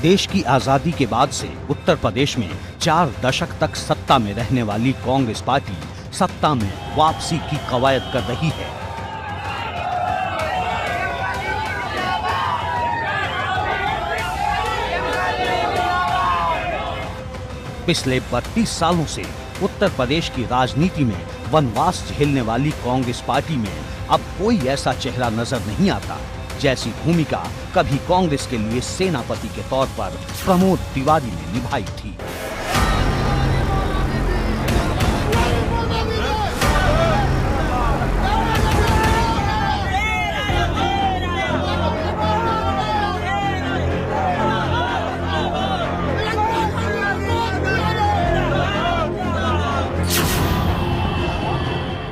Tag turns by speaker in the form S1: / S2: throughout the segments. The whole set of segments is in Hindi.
S1: देश की आजादी के बाद से उत्तर प्रदेश में 4 दशक तक सत्ता में रहने वाली कांग्रेस पार्टी सत्ता में वापसी की कवायद कर रही है। पिछले 32 सालों से उत्तर प्रदेश की राजनीति में वनवास झेलने वाली कांग्रेस पार्टी में अब कोई ऐसा चेहरा नजर नहीं आता जैसी भूमिका कभी कांग्रेस के लिए सेनापति के तौर पर प्रमोद तिवारी ने निभाई थी।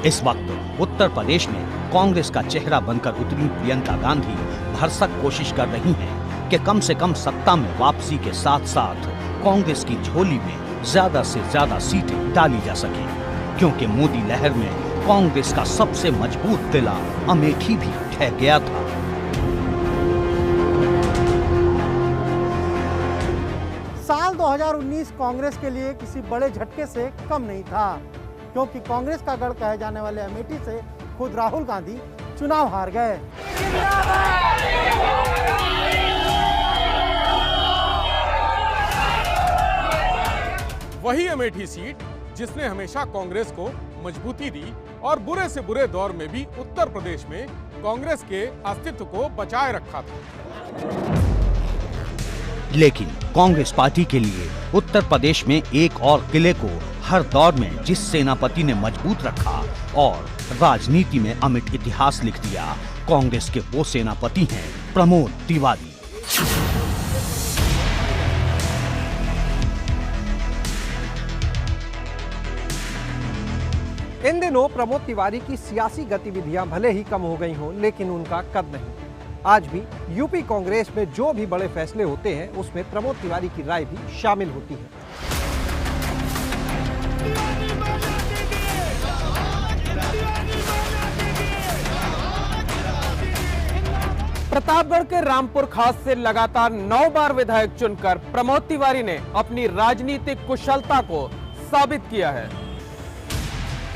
S1: इस वक्त उत्तर प्रदेश में कांग्रेस का चेहरा बनकर उतरी प्रियंका गांधी भरसक कोशिश कर रही हैं कि कम से कम सत्ता में वापसी के साथ साथ कांग्रेस की झोली में ज्यादा से ज्यादा सीटें डाली जा सके, क्योंकि मोदी लहर में कांग्रेस का सबसे मजबूत किला अमेठी भी ढह गया था।
S2: साल 2019 कांग्रेस के लिए किसी बड़े झटके से कम नहीं था, क्योंकि कांग्रेस का गढ़ कहे जाने वाले अमेठी से खुद राहुल गांधी चुनाव हार गए।
S3: वही अमेठी सीट जिसने हमेशा कांग्रेस को मजबूती दी और बुरे से बुरे दौर में भी उत्तर प्रदेश में कांग्रेस के अस्तित्व को बचाए रखा था।
S1: लेकिन कांग्रेस पार्टी के लिए उत्तर प्रदेश में एक और किले को हर दौर में जिस सेनापति ने मजबूत रखा और राजनीति में अमिट इतिहास लिख दिया, कांग्रेस के वो सेनापति हैं प्रमोद तिवारी।
S4: इन दिनों प्रमोद तिवारी की सियासी गतिविधियां भले ही कम हो गई हों, लेकिन उनका कद नहीं। आज भी यूपी कांग्रेस में जो भी बड़े फैसले होते हैं उसमें प्रमोद तिवारी की राय भी शामिल होती है। प्रतापगढ़ के रामपुर खास से लगातार 9 बार विधायक चुनकर प्रमोद तिवारी ने अपनी राजनीतिक कुशलता को साबित किया है।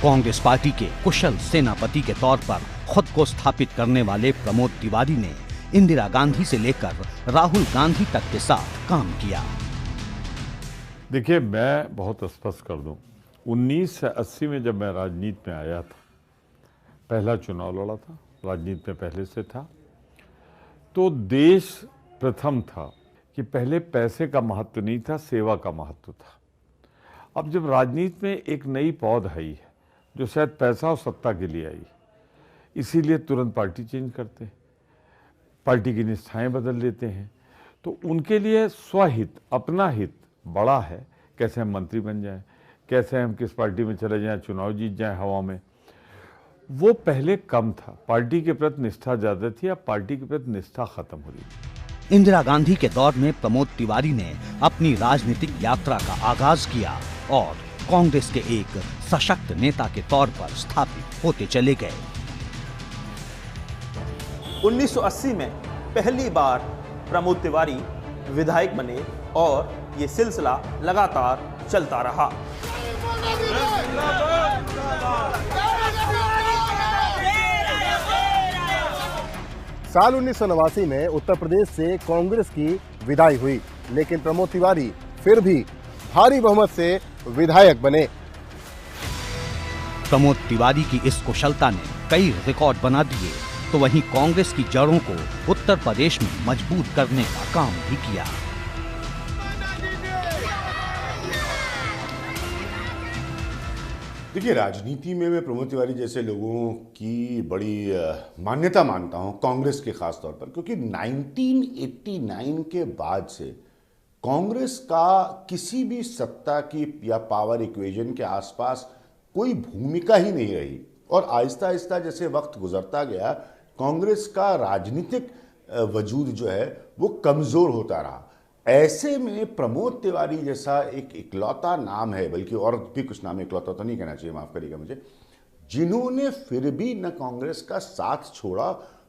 S1: कांग्रेस पार्टी के कुशल सेनापति के तौर पर खुद को स्थापित करने वाले प्रमोद तिवारी ने इंदिरा गांधी से लेकर राहुल गांधी तक के साथ काम किया।
S5: देखिए, मैं बहुत स्पष्ट कर दूं, 1980 में जब मैं राजनीति में आया था, पहला चुनाव लड़ा था, राजनीति में पहले से था, तो देश प्रथम था कि पहले पैसे का महत्व नहीं था, सेवा का महत्व था। अब जब राजनीति में एक नई पौध आई है जो शायद पैसा और सत्ता के लिए आई, इसीलिए तुरंत पार्टी चेंज करते हैं, पार्टी की निष्ठाएं बदल देते हैं। तो उनके लिए स्वहित, अपना हित बड़ा है। कैसे हम मंत्री बन जाएं, कैसे हम किस पार्टी में चले जाएं, चुनाव जीत जाएं हवा में, वो पहले कम था। पार्टी के प्रति निष्ठा ज्यादा थी, अब पार्टी के प्रति निष्ठा खत्म हो रही है।
S1: इंदिरा गांधी के दौर में प्रमोद तिवारी ने अपनी राजनीतिक यात्रा का आगाज किया और कांग्रेस के एक सशक्त नेता के तौर पर स्थापित होते चले गए।
S6: 1980 में पहली बार प्रमोद तिवारी विधायक बने और ये सिलसिला लगातार चलता रहा।
S7: साल 1989 में उत्तर प्रदेश से कांग्रेस की विदाई हुई, लेकिन प्रमोद तिवारी फिर भी भारी बहुमत से विधायक बने।
S1: प्रमोद तिवारी की इस कुशलता ने कई रिकॉर्ड बना दिए, तो वहीं कांग्रेस की जड़ों को उत्तर प्रदेश में मजबूत करने का काम भी किया।
S8: देखिए, राजनीति में मैं प्रमोद तिवारी जैसे लोगों की बड़ी मान्यता मानता हूं, कांग्रेस के खास तौर पर, क्योंकि 1989 के बाद से कांग्रेस का किसी भी सत्ता की या पावर इक्वेशन के आसपास कोई भूमिका ही नहीं रही और आहिस्ता आहिस्ता जैसे वक्त गुजरता गया, कांग्रेस का राजनीतिक वजूद जो है वो कमज़ोर होता रहा। ऐसे में प्रमोद तिवारी जैसा एक इकलौता नाम है, बल्कि और भी कुछ नाम, इकलौता तो नहीं कहना चाहिए, माफ़ करिएगा मुझे, जिन्होंने फिर भी न कांग्रेस का साथ छोड़ा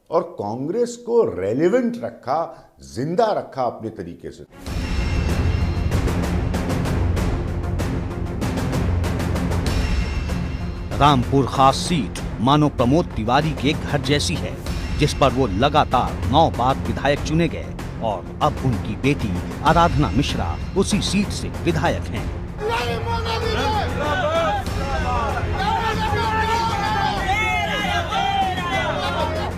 S8: और कांग्रेस को रेलेवेंट रखा, जिंदा रखा अपने तरीके से।
S1: रामपुर खास सीट मानो प्रमोद तिवारी के घर जैसी है, जिस पर वो लगातार 9 बार विधायक चुने गए और अब उनकी बेटी आराधना मिश्रा उसी सीट से विधायक हैं।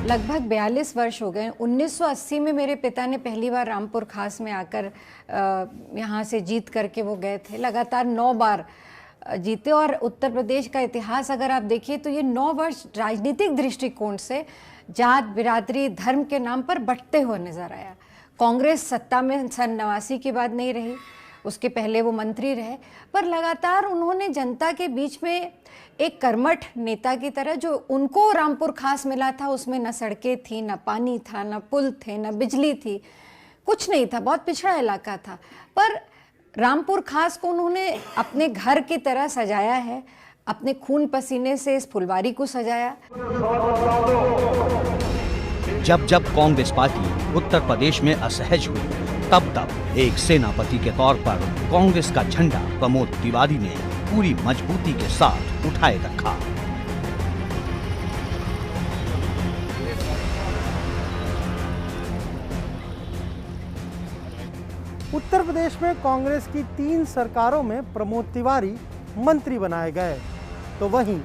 S9: लगभग 42 वर्ष हो गए। 1980 में मेरे पिता ने पहली बार रामपुर खास में आकर यहाँ से जीत करके वो गए थे। लगातार 9 बार जीते और उत्तर प्रदेश का इतिहास अगर आप देखिए तो ये 9 वर्ष राजनीतिक दृष्टिकोण से जात, बिरादरी, धर्म के नाम पर बंटते हुए नजर आया। कांग्रेस सत्ता में सन 89 के बाद नहीं रही, उसके पहले वो मंत्री रहे, पर लगातार उन्होंने जनता के बीच में एक कर्मठ नेता की तरह, जो उनको रामपुर खास मिला था उसमें न सड़कें थी, न पानी था, न पुल थे, न बिजली थी, कुछ नहीं था, बहुत पिछड़ा इलाका था, पर रामपुर खास को उन्होंने अपने घर की तरह सजाया है, अपने खून पसीने से इस फुलवारी को सजाया।
S1: जब जब कांग्रेस पार्टी उत्तर प्रदेश में असहज हुई, तब तब एक सेनापति के तौर पर कांग्रेस का झंडा प्रमोद तिवारी ने पूरी मजबूती के साथ उठाए रखा।
S2: उत्तर प्रदेश में कांग्रेस की 3 सरकारों में प्रमोद तिवारी मंत्री बनाए गए, तो वहीं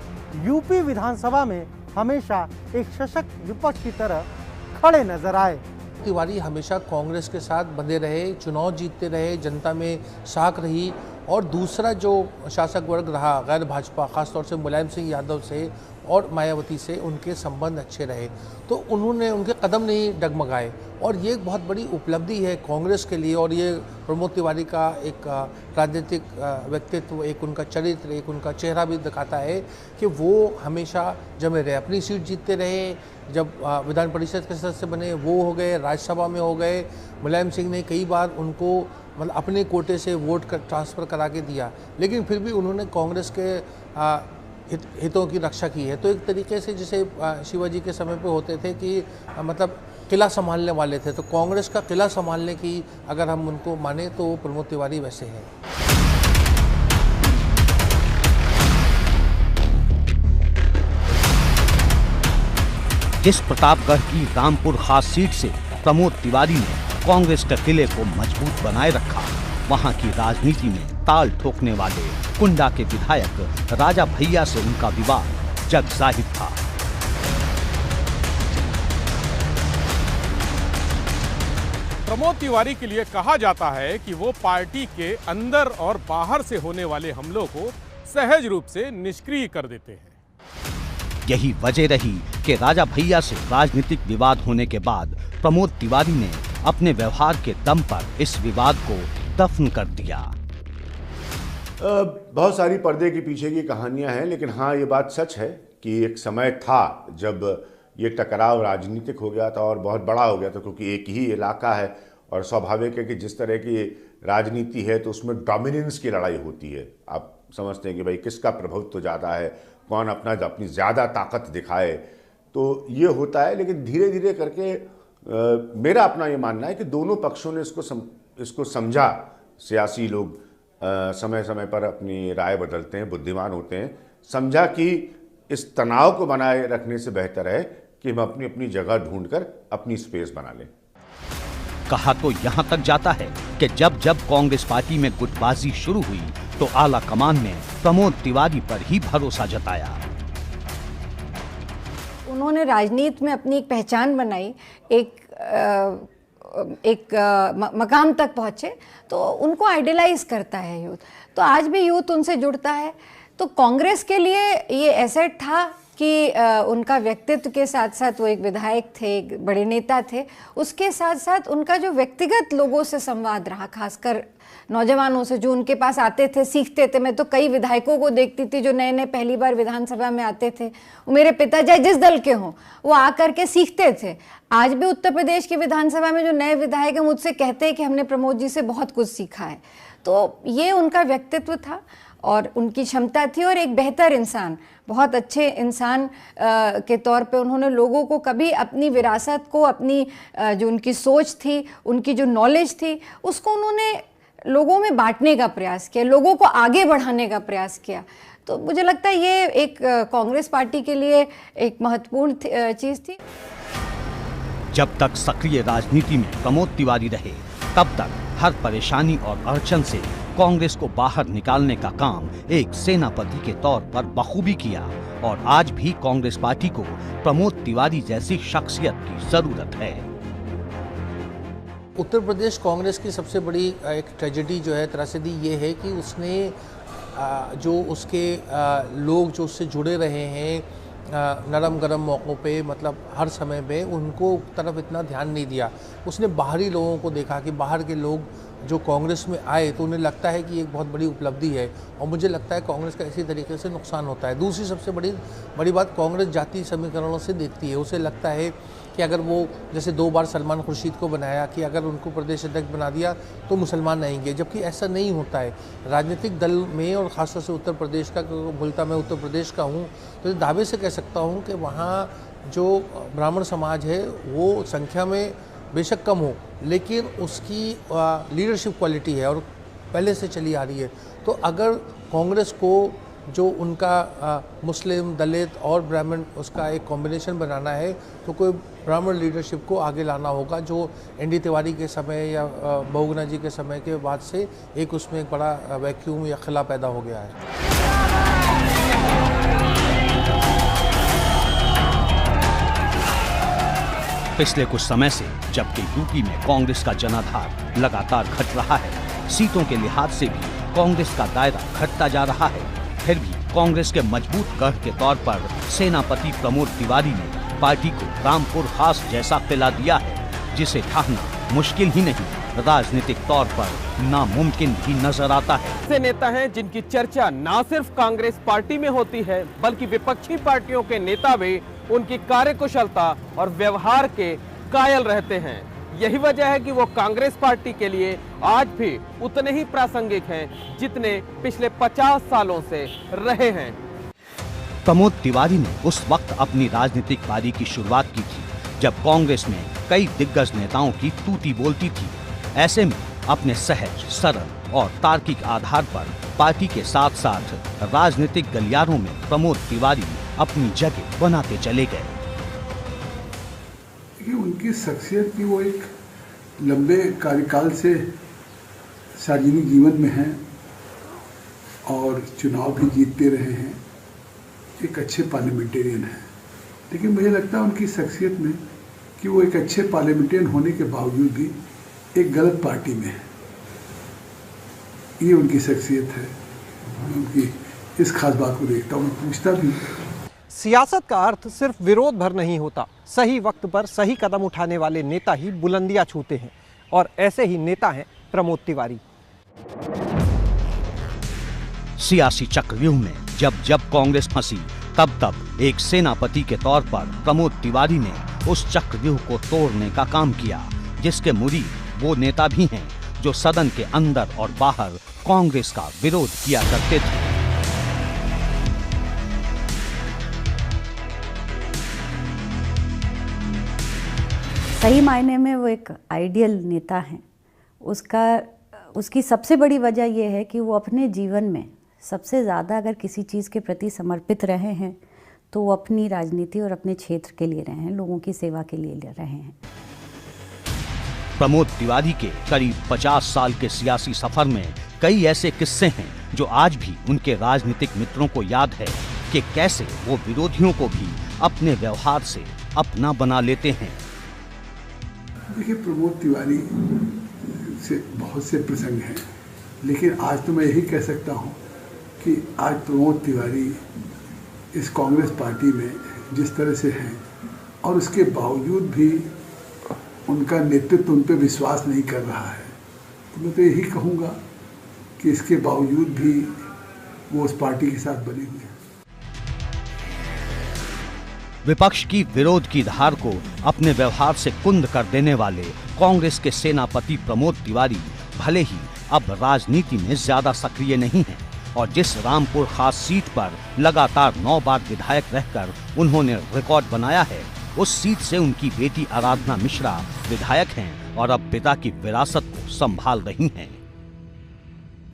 S2: यूपी विधानसभा में हमेशा एक सशक्त विपक्ष की तरह खड़े नजर आए।
S10: तिवारी हमेशा कांग्रेस के साथ बंधे रहे, चुनाव जीतते रहे, जनता में साख रही, और दूसरा जो शासक वर्ग रहा गैर भाजपा, खासतौर से मुलायम सिंह यादव से और मायावती से उनके संबंध अच्छे रहे, तो उन्होंने उनके कदम नहीं डगमगाए, और ये एक बहुत बड़ी उपलब्धि है कांग्रेस के लिए। और ये प्रमोद तिवारी का एक राजनीतिक व्यक्तित्व, एक उनका चरित्र, एक उनका चेहरा भी दिखाता है कि वो हमेशा जमे रहे, अपनी सीट जीतते रहे। जब विधान परिषद के सदस्य बने वो हो गए, राज्यसभा में हो गए, मुलायम सिंह ने कई बार उनको मतलब अपने कोटे से वोट कर ट्रांसफ़र करा के दिया, लेकिन फिर भी उन्होंने कांग्रेस के हितों की रक्षा की है। तो एक तरीके से जैसे शिवाजी के समय पे होते थे कि मतलब किला संभालने वाले थे, तो कांग्रेस का किला संभालने की अगर हम उनको माने तो वो प्रमोद तिवारी वैसे हैं।
S1: जिस प्रतापगढ़ की रामपुर खास सीट से प्रमोद तिवारी ने कांग्रेस के किले को मजबूत बनाए रखा, वहां की राजनीति में ताल ठोकने वाले कुंडा के विधायक राजा भैया से उनका विवाद जग जाहिर था।
S3: प्रमोद तिवारी के लिए कहा जाता है कि वो पार्टी के अंदर और बाहर से होने वाले हमलों को सहज रूप से निष्क्रिय कर देते हैं।
S1: यही वजह रही कि राजा भैया से राजनीतिक विवाद होने के बाद प्रमोद तिवारी ने अपने व्यवहार के दम पर इस विवाद को दफन कर दिया।
S8: बहुत सारी पर्दे के पीछे की कहानियां हैं, लेकिन हाँ, ये बात सच है कि एक समय था जब ये टकराव राजनीतिक हो गया था और बहुत बड़ा हो गया था, क्योंकि एक ही इलाका है और स्वाभाविक है कि जिस तरह की राजनीति है तो उसमें डोमिनेंस की लड़ाई होती है। आप समझते हैं कि भाई किसका प्रभुत्व ज़्यादा है, कौन अपनी ज़्यादा ताकत दिखाए, तो ये होता है। लेकिन धीरे धीरे करके मेरा अपना ये मानना है कि दोनों पक्षों ने इसको समझा। सियासी लोग समय समय पर अपनी राय बदलते हैं, बुद्धिमान होते हैं, समझा कि इस तनाव को बनाए रखने से बेहतर है कि हम अपनी अपनी जगह ढूंढकर अपनी स्पेस बना लें।
S1: कहा तो यहां तक जाता है कि जब जब कांग्रेस पार्टी में गुटबाजी शुरू हुई तो आला कमान ने प्रमोद तिवारी पर ही भरोसा जताया।
S9: उन्होंने राजनीति में अपनी एक पहचान बनाई, एक मकाम तक पहुंचे, तो उनको आइडियलाइज करता है यूथ। तो आज भी यूथ उनसे जुड़ता है। तो कांग्रेस के लिए ये एसेट था कि उनका व्यक्तित्व के साथ साथ वो एक विधायक थे, एक बड़े नेता थे, उसके साथ साथ उनका जो व्यक्तिगत लोगों से संवाद रहा, खासकर नौजवानों से जो उनके पास आते थे, सीखते थे। मैं तो कई विधायकों को देखती थी जो नए नए पहली बार विधानसभा में आते थे, वो मेरे पिता चाहे जिस दल के हों, वो आकर के सीखते थे। आज भी उत्तर प्रदेश की विधानसभा में जो नए विधायक हैं मुझसे कहते हैं कि हमने प्रमोद जी से बहुत कुछ सीखा है। तो ये उनका व्यक्तित्व था और उनकी क्षमता थी, और एक बेहतर इंसान, बहुत अच्छे इंसान के तौर पे उन्होंने लोगों को कभी अपनी विरासत को, अपनी जो उनकी सोच थी, उनकी जो नॉलेज थी, उसको उन्होंने लोगों में बांटने का प्रयास किया, लोगों को आगे बढ़ाने का प्रयास किया। तो मुझे लगता है ये एक कांग्रेस पार्टी के लिए एक महत्वपूर्ण चीज़ थी।
S1: जब तक सक्रिय राजनीति में प्रमोद तिवारी रहे, तब तक हर परेशानी और अड़चन से कांग्रेस को बाहर निकालने का काम एक सेनापति के तौर पर बखूबी किया और आज भी कांग्रेस पार्टी को प्रमोद तिवारी जैसी शख्सियत की जरूरत है।
S10: उत्तर प्रदेश कांग्रेस की सबसे बड़ी एक ट्रेजेडी जो है, त्रासदी ये है कि उसने जो उसके लोग जो उससे जुड़े रहे हैं नरम गरम मौक़ों पे, मतलब हर समय पे उनको तरफ इतना ध्यान नहीं दिया। उसने बाहरी लोगों को देखा कि बाहर के लोग जो कांग्रेस में आए तो उन्हें लगता है कि एक बहुत बड़ी उपलब्धि है, और मुझे लगता है कांग्रेस का इसी तरीके से नुकसान होता है। दूसरी सबसे बड़ी बात कांग्रेस जातीय समीकरणों से देखती है। उसे लगता है कि अगर वो जैसे 2 बार सलमान खुर्शीद को बनाया कि अगर उनको प्रदेश अध्यक्ष बना दिया तो मुसलमान आएंगे, जबकि ऐसा नहीं होता है। राजनीतिक दल में और ख़ासतौर से उत्तर प्रदेश का, बोलता मैं उत्तर प्रदेश का हूँ तो दावे से कह सकता हूँ कि वहाँ जो ब्राह्मण समाज है वो संख्या में बेशक कम हो, लेकिन उसकी लीडरशिप क्वालिटी है और पहले से चली आ रही है। तो अगर कांग्रेस को जो उनका मुस्लिम, दलित और ब्राह्मण उसका एक कॉम्बिनेशन बनाना है तो कोई ब्राह्मण लीडरशिप को आगे लाना होगा, जो एनडी तिवारी के समय या बहुगुणा जी के समय के बाद से एक उसमें एक बड़ा वैक्यूम या खिला पैदा हो गया है।
S1: पिछले कुछ समय से जबकि यूपी में कांग्रेस का जनाधार लगातार घट रहा है, सीटों के लिहाज से भी कांग्रेस का दायरा घटता जा रहा है, फिर भी कांग्रेस के मजबूत गढ़ के तौर पर सेनापति प्रमोद तिवारी ने पार्टी को रामपुर खास जैसा किला दिया है, जिसे ढाहना मुश्किल ही नहीं, राजनीतिक तौर पर नामुमकिन भी नजर आता है।
S11: ऐसे नेता हैं जिनकी चर्चा न सिर्फ कांग्रेस पार्टी में होती है, बल्कि विपक्षी पार्टियों के नेता भी उनकी कार्यकुशलता और व्यवहार के कायल रहते हैं। यही वजह है कि वो कांग्रेस पार्टी के लिए आज भी उतने ही प्रासंगिक हैं जितने पिछले 50 सालों से रहे हैं।
S1: प्रमोद तिवारी ने उस वक्त अपनी राजनीतिक पारी की शुरुआत की थी जब कांग्रेस में कई दिग्गज नेताओं की तूती बोलती थी। ऐसे में अपने सहज, सरल और तार्किक आधार पर पार्टी के साथ साथ राजनीतिक गलियारों में प्रमोद तिवारी अपनी जगह बनाते चले गए।
S12: उनकी शख्सियत की वो एक लंबे कार्यकाल से सार्वजनिक जीवन में हैं और चुनाव भी जीतते रहे हैं, एक अच्छे पार्लियामेंटेरियन हैं। लेकिन मुझे लगता है उनकी शख्सियत में कि वो एक अच्छे पार्लियामेंटेरियन होने के बावजूद भी एक गलत पार्टी में है। ये उनकी शख्सियत है। मैं उनकी इस खास बात को देखता हूँ, पूछता भी।
S4: सियासत का अर्थ सिर्फ विरोध भर नहीं होता, सही वक्त पर सही कदम उठाने वाले नेता ही बुलंदियां छूते हैं, और ऐसे ही नेता हैं प्रमोद तिवारी।
S1: सियासी चक्रव्यूह में जब जब कांग्रेस फंसी, तब तब एक सेनापति के तौर पर प्रमोद तिवारी ने उस चक्रव्यूह को तोड़ने का काम किया, जिसके मुरीद वो नेता भी हैं जो सदन के अंदर और बाहर कांग्रेस का विरोध किया करते थे।
S13: सही मायने में वो एक आइडियल नेता हैं। उसकी सबसे बड़ी वजह ये है कि वो अपने जीवन में सबसे ज़्यादा अगर किसी चीज़ के प्रति समर्पित रहे हैं तो वो अपनी राजनीति और अपने क्षेत्र के लिए रहे हैं, लोगों की सेवा के लिए रहे हैं।
S1: प्रमोद तिवारी के करीब 50 साल के सियासी सफर में कई ऐसे किस्से हैं जो आज भी उनके राजनीतिक मित्रों को याद है कि कैसे वो विरोधियों को भी अपने व्यवहार से अपना बना लेते हैं।
S12: देखिए, प्रमोद तिवारी से बहुत से प्रसंग हैं, लेकिन आज तो मैं यही कह सकता हूँ कि आज प्रमोद तिवारी इस कांग्रेस पार्टी में जिस तरह से हैं और उसके बावजूद भी उनका नेतृत्व उन पर विश्वास नहीं कर रहा है, तो मैं तो यही कहूँगा कि इसके बावजूद भी वो उस पार्टी के साथ बने हुए हैं।
S1: विपक्ष की विरोध की धार को अपने व्यवहार से कुंद कर देने वाले कांग्रेस के सेनापति प्रमोद तिवारी भले ही अब राजनीति में ज्यादा सक्रिय नहीं हैं, और जिस रामपुर खास सीट पर लगातार 9 बार विधायक रहकर उन्होंने रिकॉर्ड बनाया है, उस सीट से उनकी बेटी आराधना मिश्रा विधायक हैं और अब पिता की विरासत को संभाल रही हैं।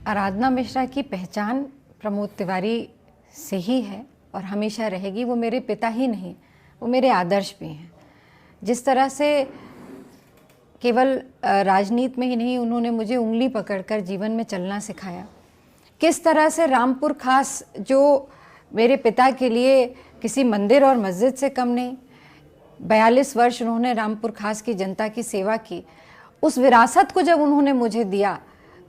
S9: आराधना मिश्रा की पहचान प्रमोद तिवारी से ही है और हमेशा रहेगी। वो मेरे पिता ही नहीं, वो मेरे आदर्श भी हैं। जिस तरह से केवल राजनीति में ही नहीं, उन्होंने मुझे उंगली पकड़कर जीवन में चलना सिखाया। किस तरह से रामपुर खास, जो मेरे पिता के लिए किसी मंदिर और मस्जिद से कम नहीं, 42 वर्ष उन्होंने रामपुर खास की जनता की सेवा की। उस विरासत को जब उन्होंने मुझे दिया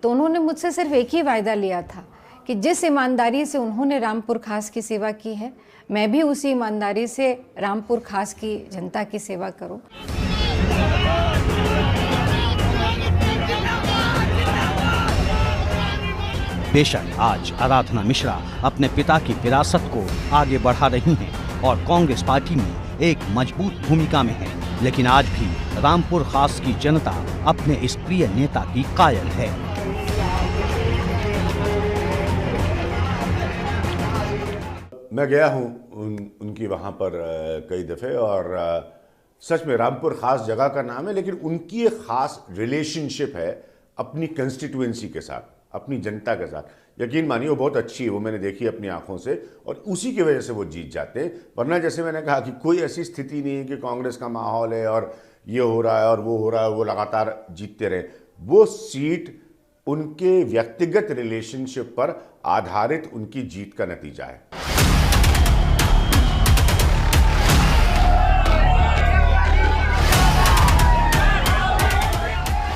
S9: तो उन्होंने मुझसे सिर्फ एक ही वायदा लिया था कि जिस ईमानदारी से उन्होंने रामपुर खास की सेवा की है, मैं भी उसी ईमानदारी से रामपुर खास की जनता की सेवा करूं।
S1: बेशक आज आराधना मिश्रा अपने पिता की विरासत को आगे बढ़ा रही हैं और कांग्रेस पार्टी में एक मजबूत भूमिका में है, लेकिन आज भी रामपुर खास की जनता अपने इस प्रिय नेता की कायल है।
S8: मैं गया हूं उनकी वहां पर कई दफ़े और सच में रामपुर खास जगह का नाम है, लेकिन उनकी एक खास रिलेशनशिप है अपनी कंस्टिट्यूएंसी के साथ, अपनी जनता के साथ। यकीन मानिए वो बहुत अच्छी है, वो मैंने देखी अपनी आंखों से, और उसी की वजह से वो जीत जाते हैं। वरना जैसे मैंने कहा कि कोई ऐसी स्थिति नहीं है कि कांग्रेस का माहौल है और ये हो रहा है और वो हो रहा है, वो लगातार जीतते रहे। वो सीट उनके व्यक्तिगत रिलेशनशिप पर आधारित उनकी जीत का नतीजा है।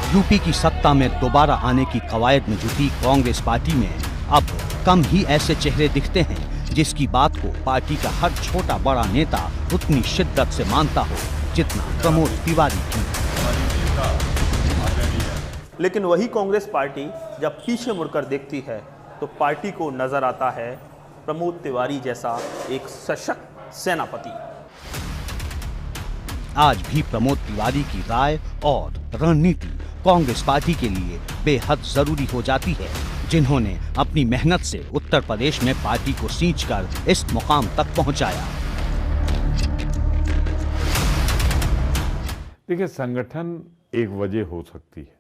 S1: यूपी की सत्ता में दोबारा आने की कवायद में जुटी कांग्रेस पार्टी में अब कम ही ऐसे चेहरे दिखते हैं जिसकी बात को पार्टी का हर छोटा बड़ा नेता उतनी शिद्दत से मानता हो जितना प्रमोद तिवारी की।
S6: लेकिन वही कांग्रेस पार्टी जब पीछे मुड़कर देखती है तो पार्टी को नजर आता है प्रमोद तिवारी जैसा एक सशक्त सेनापति।
S1: आज भी प्रमोद तिवारी की राय और रणनीति कांग्रेस पार्टी के लिए बेहद जरूरी हो जाती है, जिन्होंने अपनी मेहनत से उत्तर प्रदेश में पार्टी को सींचकर इस मुकाम तक पहुंचाया।
S5: देखिए, संगठन एक वजह हो सकती है,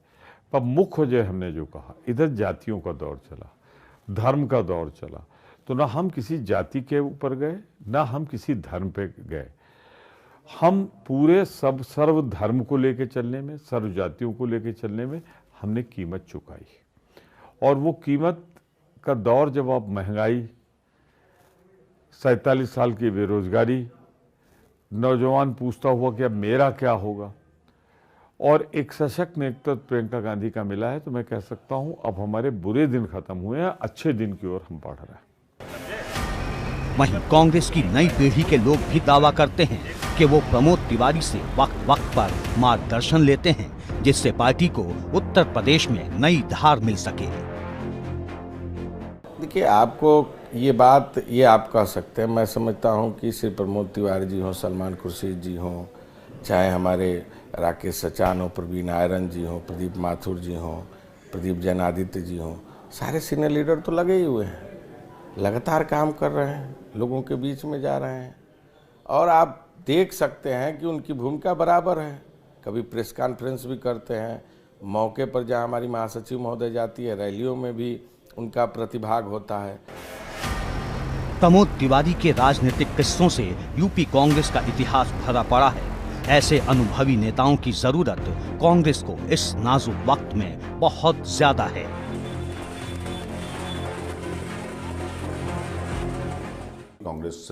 S5: पर मुख्य वजह हमने जो कहा, इधर जातियों का दौर चला, धर्म का दौर चला, तो ना हम किसी जाति के ऊपर गए ना हम किसी धर्म पे गए। हम पूरे सर्व धर्म को लेके चलने में, सर्व जातियों को लेके चलने में हमने कीमत चुकाई। और वो कीमत का दौर जब आप महंगाई, 47 साल की बेरोजगारी, नौजवान पूछता हुआ कि अब मेरा क्या होगा, और एक सशक्त नेतृत्व प्रियंका गांधी का मिला है, तो मैं कह सकता हूं अब हमारे बुरे दिन खत्म हुए हैं, अच्छे दिन की ओर हम बढ़ रहे हैं।
S1: वहीं कांग्रेस की नई पीढ़ी के लोग भी दावा करते हैं कि वो प्रमोद तिवारी से वक्त वक्त पर मार्गदर्शन लेते हैं, जिससे पार्टी को उत्तर प्रदेश में नई धार मिल सके।
S14: देखिए, आपको ये बात ये आप कह सकते हैं, मैं समझता हूँ कि श्री प्रमोद तिवारी जी हों, सलमान खुर्शीद जी हों, चाहे हमारे राकेश सचान हो, प्रवीण आयरन जी हों, प्रदीप माथुर जी हों, प्रदीप जैन आदित्य जी हों, सारे सीनियर लीडर तो लगे ही हुए हैं, लगातार काम कर रहे हैं, लोगों के बीच में जा रहे हैं, और आप देख सकते हैं कि उनकी भूमिका बराबर है। कभी प्रेस कॉन्फ्रेंस भी करते हैं, मौके पर जहां हमारी महासचिव महोदय जाती है, रैलियों में भी उनका प्रतिभाग होता है।
S1: प्रमोद तिवारी के राजनीतिक किस्सों से यूपी कांग्रेस का इतिहास भरा पड़ा है। ऐसे अनुभवी नेताओं की जरूरत कांग्रेस को इस नाजुक वक्त में बहुत ज्यादा है।
S8: कांग्रेस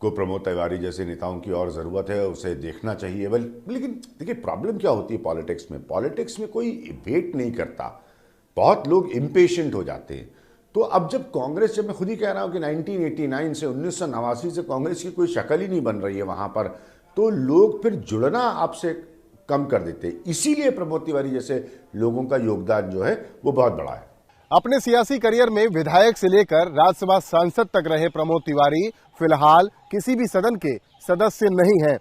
S8: को प्रमोद तिवारी जैसे नेताओं की और ज़रूरत है, उसे देखना चाहिए। लेकिन देखिए, प्रॉब्लम क्या होती है पॉलिटिक्स में, पॉलिटिक्स में कोई वेट नहीं करता, बहुत लोग इम्पेशेंट हो जाते हैं। तो अब जब कांग्रेस, जब मैं खुद ही कह रहा हूँ कि 1989 से 1989 से कांग्रेस की कोई शक्ल ही नहीं बन रही है वहाँ पर, तो लोग फिर जुड़ना आपसे कम कर देते हैं। इसीलिए प्रमोद तिवारी जैसे लोगों का योगदान जो है वो बहुत बड़ा है।
S7: अपने सियासी करियर में विधायक से लेकर राज्यसभा सांसद तक रहे प्रमोद तिवारी फिलहाल किसी भी सदन के सदस्य नहीं हैं।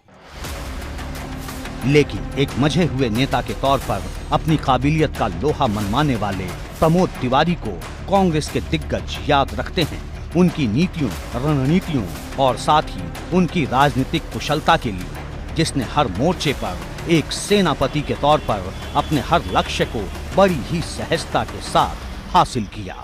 S1: लेकिन एक मजे हुए नेता के तौर पर अपनी काबिलियत का लोहा मनवाने वाले प्रमोद तिवारी को कांग्रेस के दिग्गज याद रखते हैं, उनकी नीतियों, रणनीतियों और साथ ही उनकी राजनीतिक कुशलता के लिए, जिसने हर मोर्चे पर एक सेनापति के तौर पर अपने हर लक्ष्य को बड़ी ही सहजता के साथ हासिल किया।